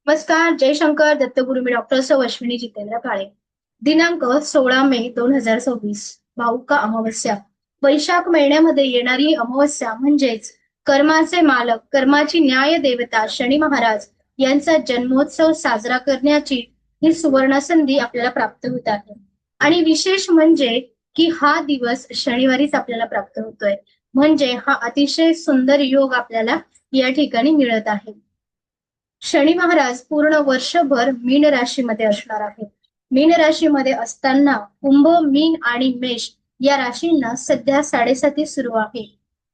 नमस्कार, जयशंकर दत्तगुरु. मी डॉक्टर सौ अश्विनी जितेंद्र काळे. दिनांक 16 मे 2026. भाऊका अमावस्या. वैशाख महिन्यामध्ये येणारी अमावस्या म्हणजेच कर्माचे मालक, कर्माची न्याय देवता शनी महाराज यांचा जन्मोत्सव साजरा करण्याची ही सुवर्ण संधी आपल्याला प्राप्त होत आहे. आणि विशेष म्हणजे की हा दिवस शनिवारीच आपल्याला प्राप्त होतोय, म्हणजे हा अतिशय सुंदर योग आपल्याला या ठिकाणी मिळत आहे. शनी महाराज पूर्ण वर्षभर मीन राशीमध्ये असणार आहे. मीन राशीमध्ये असताना कुंभ, मीन आणि मेष या राशींना सध्या 7.5 सुरू आहे.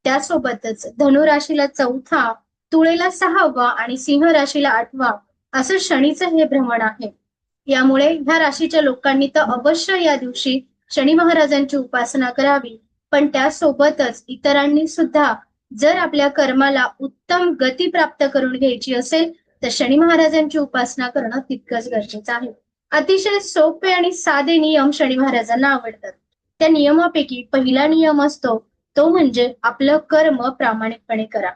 त्यासोबतच धनु राशीला 4था, तुळेला 6वा आणि सिंह राशीला 8वा असं शनीचं हे भ्रमण आहे. यामुळे ह्या राशीच्या लोकांनी तर अवश्य या दिवशी शनी महाराजांची उपासना करावी, पण त्यासोबतच इतरांनी सुद्धा जर आपल्या कर्माला उत्तम गती प्राप्त करून घ्यायची असेल तर शनी महाराजांची उपासना करणं तितकंच गरजेचं आहे. अतिशय सोपे आणि साधे नियम शनी महाराजांना आवडतात. त्या नियमापैकी पहिला नियम असतो तो म्हणजे आपलं कर्म प्रामाणिकपणे करा.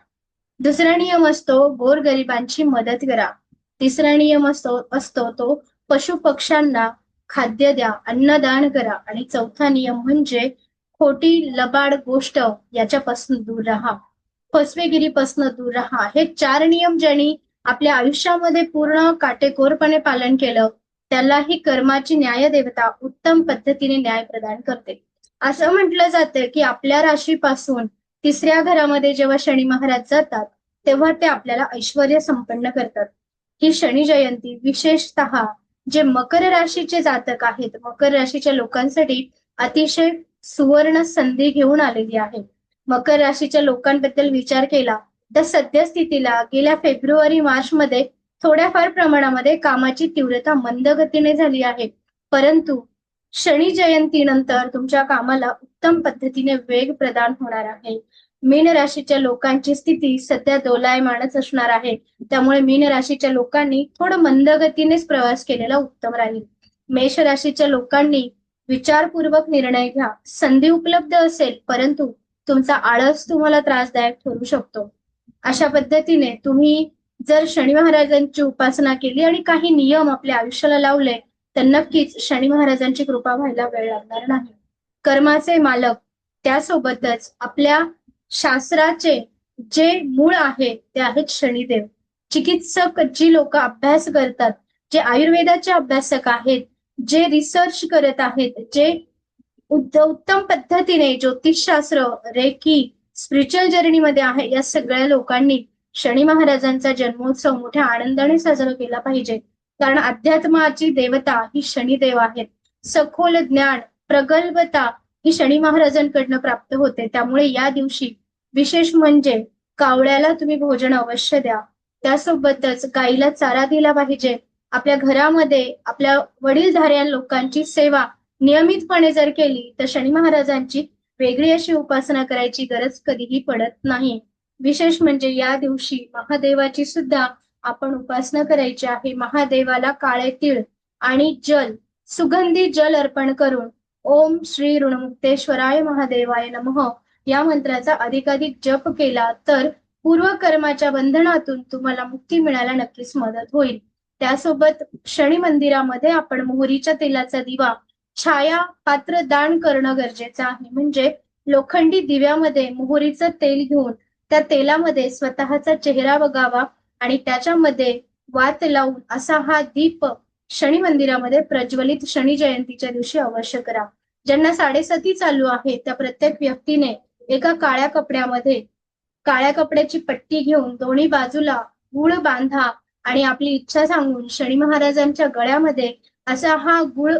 दुसरा नियम असतो गोरगरिबांची मदत करा. तिसरा नियम असतो तो पशु पक्ष्यांना खाद्य द्या, अन्नदान करा. आणि चौथा नियम म्हणजे खोटी लबाड गोष्ट याच्यापासून दूर राहा, फसवेगिरीपासून दूर राहा. हे 4 नियम ज्यांनी आपल्या आयुष्यामध्ये पूर्ण काटेकोरपणे पालन केलं त्यालाही कर्माची न्याय देवता उत्तम पद्धतीने न्याय प्रदान करते. असं म्हटलं जातं की आपल्या राशीपासून 3ऱ्या घरामध्ये जेव्हा शनी महाराज जातात तेव्हा ते आपल्याला ऐश्वर्य संपन्न करतात. ही शनी जयंती विशेषतः जे मकर राशीचे जातक आहेत, मकर राशीच्या लोकांसाठी अतिशय सुवर्ण संधी घेऊन आलेली आहे. मकर राशीच्या लोकांबद्दल विचार केला तर सद्यस्थितीला गेल्या फेब्रुवारी-मार्च मध्ये थोड्याफार प्रमाणामध्ये कामाची तीव्रता मंद गतीने झाली आहे, परंतु शनी जयंतीनंतर तुमच्या कामाला उत्तम पद्धतीने वेग प्रदान होणार आहे. मीन राशीच्या लोकांची स्थिती सध्या दोलायमानच असणार आहे, त्यामुळे मीन राशीच्या लोकांनी थोडं मंद गतीनेच प्रवास केलेला उत्तम राहील. मेष राशीच्या लोकांनी विचारपूर्वक निर्णय घ्या. संधी उपलब्ध असेल, परंतु तुमचा आळस तुम्हाला त्रासदायक ठरू शकतो. अशा पद्धतीने तुम्ही जर शनी महाराजांची उपासना केली आणि काही नियम आपल्या आयुष्याला लावले तर नक्कीच शनी महाराजांची कृपा व्हायला वेळ लागणार नाही. कर्माचे मालक, त्यासोबतच आपल्या शास्त्राचे जे मूळ आहे ते आहेत शनिदेव. चिकित्सक जी लोक अभ्यास करतात, जे आयुर्वेदाचे अभ्यासक आहेत, जे रिसर्च करत आहेत, जे उत्तम पद्धतीने ज्योतिषशास्त्र, रेकी, स्पिरिच्युअल जर्नीमध्ये आहे, या सगळ्या लोकांनी शनी महाराजांचा जन्मोत्सव मोठ्या आनंदाने साजरा केला पाहिजे. कारण अध्यात्माची देवता ही शनिदेव आहेत. सखोल ज्ञान, प्रगल्भता ही शनी महाराजांकडनं प्राप्त होते. त्यामुळे या दिवशी विशेष म्हणजे कावळ्याला तुम्ही भोजन अवश्य द्या. त्यासोबतच गाईला चारा दिला पाहिजे. आपल्या घरामध्ये आपल्या वडीलधाऱ्या लोकांची सेवा नियमितपणे जर केली तर शनी महाराजांची वेगळी अशी उपासना करायची गरज कधीही पडत नाही. विशेष म्हणजे या दिवशी महादेवाची सुद्धा आपण उपासना करायची आहे. महादेवाला काळे तीळ आणि जल, सुगंधी जल अर्पण करून ओम श्री ऋणमुक्तेश्वराय महादेवाय नमः या मंत्राचा अधिकाधिक जप केला तर पूर्वकर्माच्या बंधनातून तुम्हाला मुक्ती मिळायला नक्कीच मदत होईल. त्यासोबत शनी मंदिरामध्ये आपण मोहरीच्या तेलाचा दिवा, छाया पात्र दान करणं गरजेचं आहे. म्हणजे लोखंडी दिव्यामध्ये मोहरीचं तेल घेऊन त्या तेलामध्ये स्वतःचा चेहरा बघावा आणि त्याच्यामध्ये वात लावून असा हा दीप शनी मंदिरामध्ये प्रज्वलित शनी जयंतीच्या दिवशी अवश्य करा. ज्यांना 7.5 चालू आहे त्या प्रत्येक व्यक्तीने एका काळ्या कपड्यामध्ये काळ्या कपड्याची पट्टी घेऊन दोन्ही बाजूला गुळ बांधा आणि आपली इच्छा सांगून शनी महाराजांच्या गळ्यामध्ये असा हा गुळ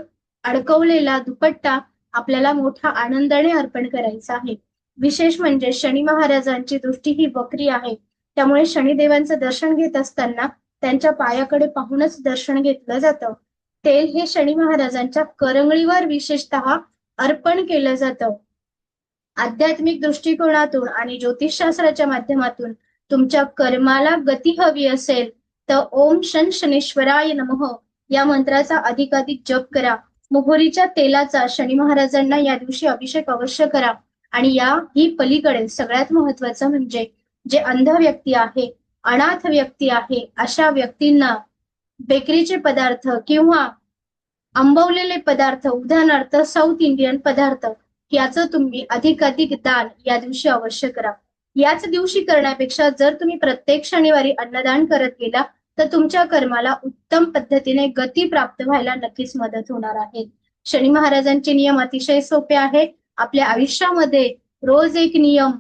अडकवलेला दुपट्टा आपल्याला मोठ्या आनंदाने अर्पण करायचा आहे. विशेष म्हणजे शनी महाराजांची दृष्टी ही वक्री आहे, त्यामुळे शनिदेवांचं दर्शन घेत असताना त्यांच्या पायाकडे पाहूनच दर्शन घेतलं जातं. तेल हे शनी महाराजांच्या करंगळीवर विशेषतः अर्पण केलं जातं. आध्यात्मिक दृष्टिकोनातून आणि ज्योतिषशास्त्राच्या माध्यमातून तुमच्या कर्माला गती हवी असेल तर ओम शन शनेश्वराय नमः या मंत्राचा अधिकाधिक जप करा. मोहरीच्या तेलाचा शनी महाराजांना या दिवशी अभिषेक अवश्य करा. आणि या ही पलीकडे सगळ्यात महत्वाचं म्हणजे जे अंध व्यक्ती आहे, अनाथ व्यक्ती आहे, अशा व्यक्तींना बेकरीचे पदार्थ किंवा आंबवलेले पदार्थ, उदाहरणार्थ साऊथ इंडियन पदार्थ, याचं तुम्ही अधिकाधिक दान या दिवशी अवश्य करा. याच दिवशी करण्यापेक्षा जर तुम्ही प्रत्येक शनिवारी अन्नदान करत गेला तर तुमच्या कर्माला उत्तम पद्धतीने गती प्राप्त व्हायला नक्कीच मदत होणार आहे. शनी महाराजांचे नियम अतिशय सोपे आहे. आपल्या आयुष्यामध्ये रोज एक नियम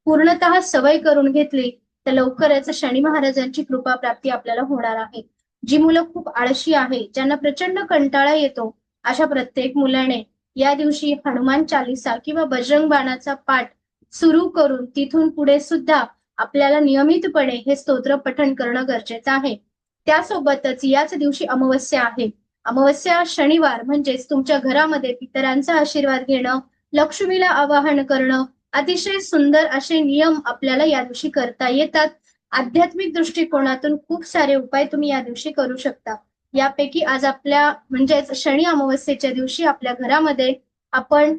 पूर्णतः सवय करून घेतली तर लवकरच शनी महाराजांची कृपा प्राप्ती आपल्याला होणार आहे. जी मुलं खूप आळशी आहे, ज्यांना प्रचंड कंटाळा येतो, अशा प्रत्येक मुलाने या दिवशी हनुमान चालीसा किंवा बजरंग बाणाचा पाठ सुरू करून तिथून पुढे सुद्धा आपल्याला नियमितपणे हे स्तोत्र पठण करणं गरजेचं आहे. त्यासोबतच याच दिवशी अमावस्या आहे. अमावस्या शनिवार म्हणजेच तुमच्या घरामध्ये पितरांचा आशीर्वाद घेणं, लक्ष्मीला आवाहन करणं, अतिशय सुंदर असे नियम आपल्याला या दिवशी करता येतात. आध्यात्मिक दृष्टिकोनातून खूप सारे उपाय तुम्ही या दिवशी करू शकता. यापैकी आज आपल्या म्हणजेच शनी अमावस्येच्या दिवशी आपल्या घरामध्ये आपण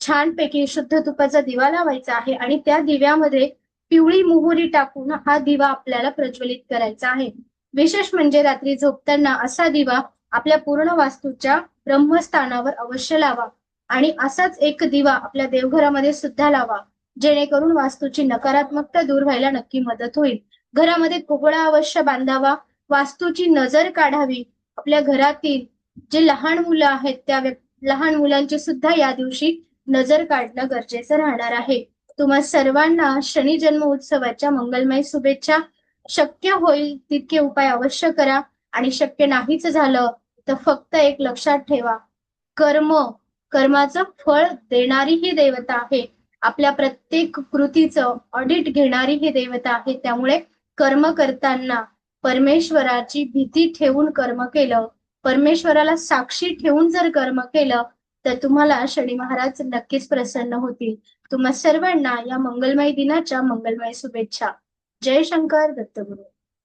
छानपैकी शुद्ध तुपाचा दिवा लावायचा आहे आणि त्या दिव्यामध्ये पिवळी मोहरी टाकून हा दिवा आपल्याला प्रज्वलित करायचा आहे. विशेष म्हणजे रात्री झोपताना असा दिवा आपल्या पूर्ण वास्तूच्या ब्रह्मस्थानावर अवश्य लावा आणि असाच एक दिवा आपल्या देवघरामध्ये सुद्धा लावा, जेणेकरून वास्तूची नकारात्मकता दूर व्हायला नक्की मदत होईल. घरामध्ये कोहळा अवश्य बांधावा, वास्तूची नजर काढावी. आपल्या घरातील जे लहान मुलं आहेत त्या लहान मुलांची सुद्धा या दिवशी नजर काढणं गरजेचं राहणार आहे. तुम्हा सर्वांना शनी जन्म उत्सवाच्या मंगलमय शुभेच्छा. शक्य होईल तितके उपाय अवश्य करा आणि शक्य नाहीच झालं तर फक्त एक लक्षात ठेवा, कर्माचं फळ देणारी ही देवता आहे. आपल्या प्रत्येक कृतीचं ऑडिट घेणारी ही देवता आहे. त्यामुळे कर्म करताना परमेश्वराची भीती ठेवून कर्म केलं, परमेश्वराला साक्षी ठेवून जर कर्म केलं तर तुम्हाला शनी महाराज नक्कीच प्रसन्न होतील. तुम्हा सर्वांना या मंगलमय दिनाच्या मंगलमय शुभेच्छा. जय शंकर दत्तगुरु.